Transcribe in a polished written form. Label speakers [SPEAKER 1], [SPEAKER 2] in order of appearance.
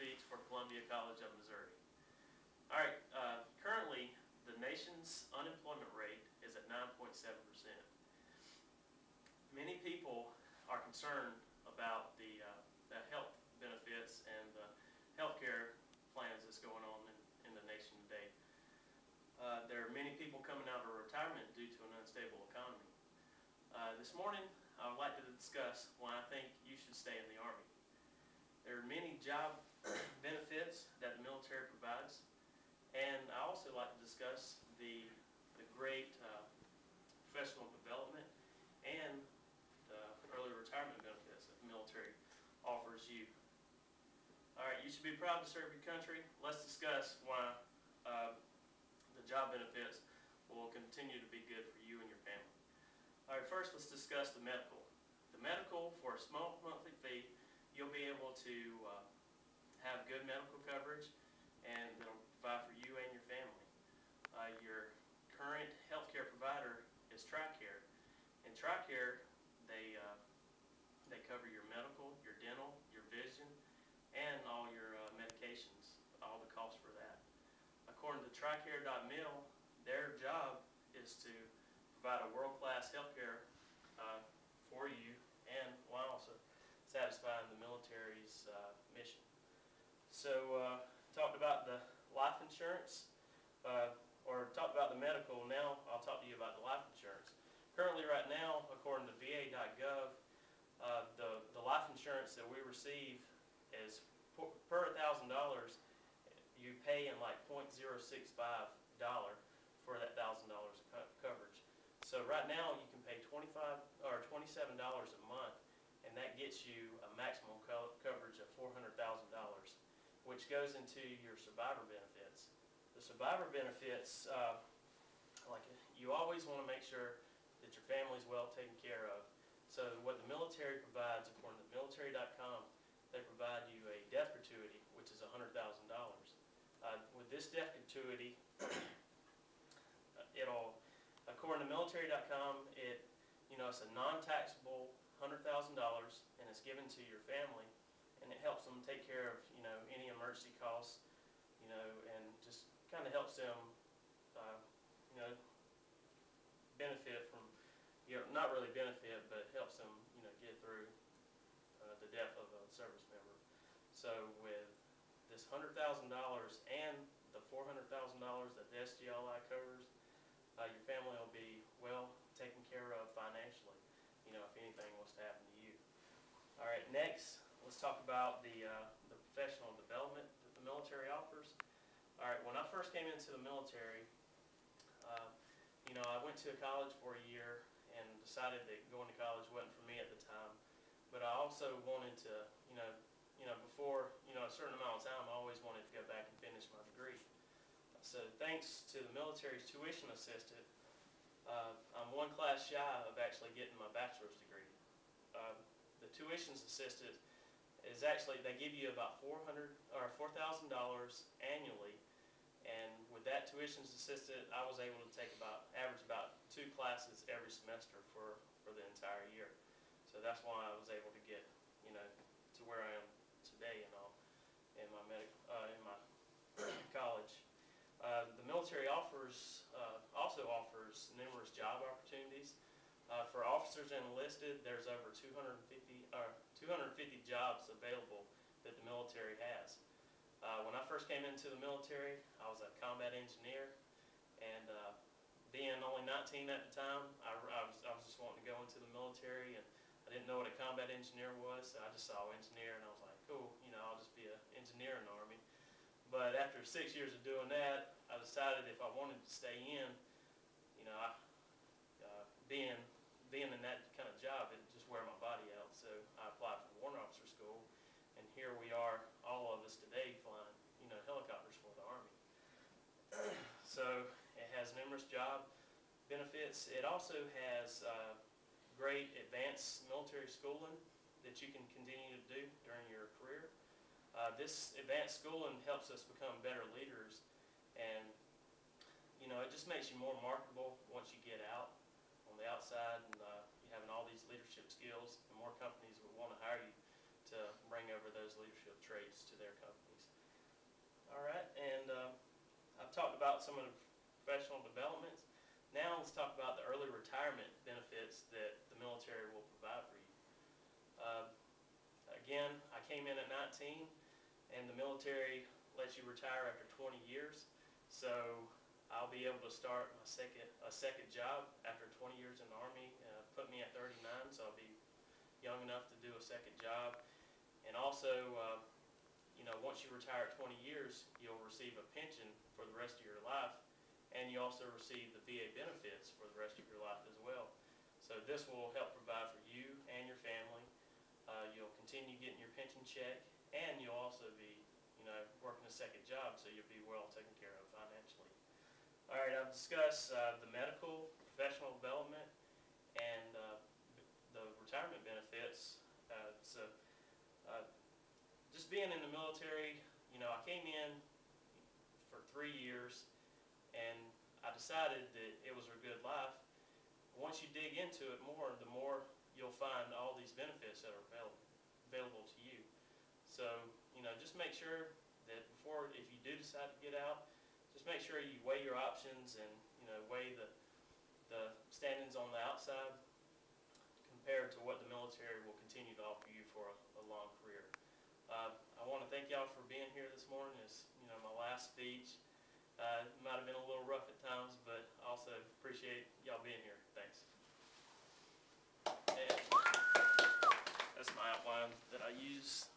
[SPEAKER 1] speaks for Columbia College of Missouri. All right, currently the nation's unemployment rate is at 9.7%. Many people are concerned about the health benefits and the health care plans that's going on in the nation today. There are many people coming out of retirement due to an unstable economy. This morning, I would like to discuss why I think you should stay in the Army. There are many job benefits that the military provides, and I also like to discuss the great professional development and the early retirement benefits that the military offers you. All right, you should be proud to serve your country. Let's discuss why the job benefits will continue to be good for you and your family. All right, first let's discuss the medical. The medical, for a small monthly fee, you'll be able to have good medical coverage, and that'll provide for you and your family. Your current health care provider is TRICARE. And TRICARE, they cover your medical, your dental, your vision, and all your medications, all the costs for that. According to TRICARE.mil, their job is to provide a world-class health care for you, and while also satisfying the military's mission. So, talked about the life insurance, or talked about the medical. Now I'll talk to you about the life insurance. Currently, right now, according to VA.gov, the life insurance that we receive is per $1,000. You pay in like $0.065 for that $1,000 of coverage. So right now you can pay $25 or $27 a month, and that gets you a maximum coverage of $400,000, which goes into your survivor benefits. The survivor benefits, like you always want to make sure that your family's well taken care of. So what the military provides, according to military.com, they provide you a death gratuity, which is $100,000. With this death gratuity, according to military.com, it's a non-taxable $100,000, and it's given to your family, and it helps them take care of any emergency costs, and just kind of helps them benefit from not really benefit, but it helps them get through the death of a service member. So with this $100,000 and the $400,000 that the SGLI covers, your family will be well taken care of financially, if anything was to happen to you. All right, next, let's talk about the professional development that the military offers. All right, when I first came into the military, I went to college for a year and decided that going to college wasn't for me at the time. But I also wanted to, before a certain amount of time, I always wanted to go back and finish my degree. So thanks to the military's tuition assistant, I'm one class shy of actually getting my bachelor's degree. The tuition assistant is actually, they give you about $4,000 annually, and with that tuition assistant, I was able to average about 2 classes every semester for the entire year. So that's why I was able to get to where I am today and all in my college. The military also offers numerous job opportunities. For officers and enlisted, there's over 250 jobs available that the military has. When I first came into the military, I was a combat engineer, and being only 19 at the time, I was just wanting to go into the military, and I didn't know what a combat engineer was, so I just saw engineer, and I was like, cool, I'll just be an engineer in the Army. But after 6 years of doing that, I decided if I wanted to stay in, being in that kind of job, it just wear my body out. So I applied for Warrant Officer School, and here we are, all of us today, flying helicopters for the Army. So it has numerous job benefits. It also has great advanced military schooling that you can continue to do during your career. This advanced schooling helps us become better leaders, and it just makes you more marketable once you get out on the outside, and you having all these leadership skills, and more companies will want to hire you to bring over those leadership traits to their companies. All right, and I've talked about some of the professional developments. Now let's talk about the early retirement benefits that the military will provide for you. Uh, Again, I came in at 19, and the military lets you retire after 20 years. So I'll be able to start a second job after 20 years in the Army. Put me at 39, so I'll be young enough to do a second job. And also, once you retire at 20 years, you'll receive a pension for the rest of your life, and you also receive the VA benefits for the rest of your life as well. So this will help provide for you and your family. You'll continue getting your pension check, and you'll also be, working a second job, so you'll be well taken care of financially. All right, I've discussed the medical, professional development, and the retirement benefits. Just being in the military, I came in for 3 years, and I decided that it was a good life. Once you dig into it more, the more you'll find all these benefits that are available to you. So, just make sure that if you do decide to get out, just make sure you weigh your options and, weigh the standings on the outside compared to what the military will continue to offer you for a long career. I want to thank y'all for being here this morning. It's, my last speech. It might have been a little rough at times, but I also appreciate y'all being here. Thanks. And that's my outline that I use.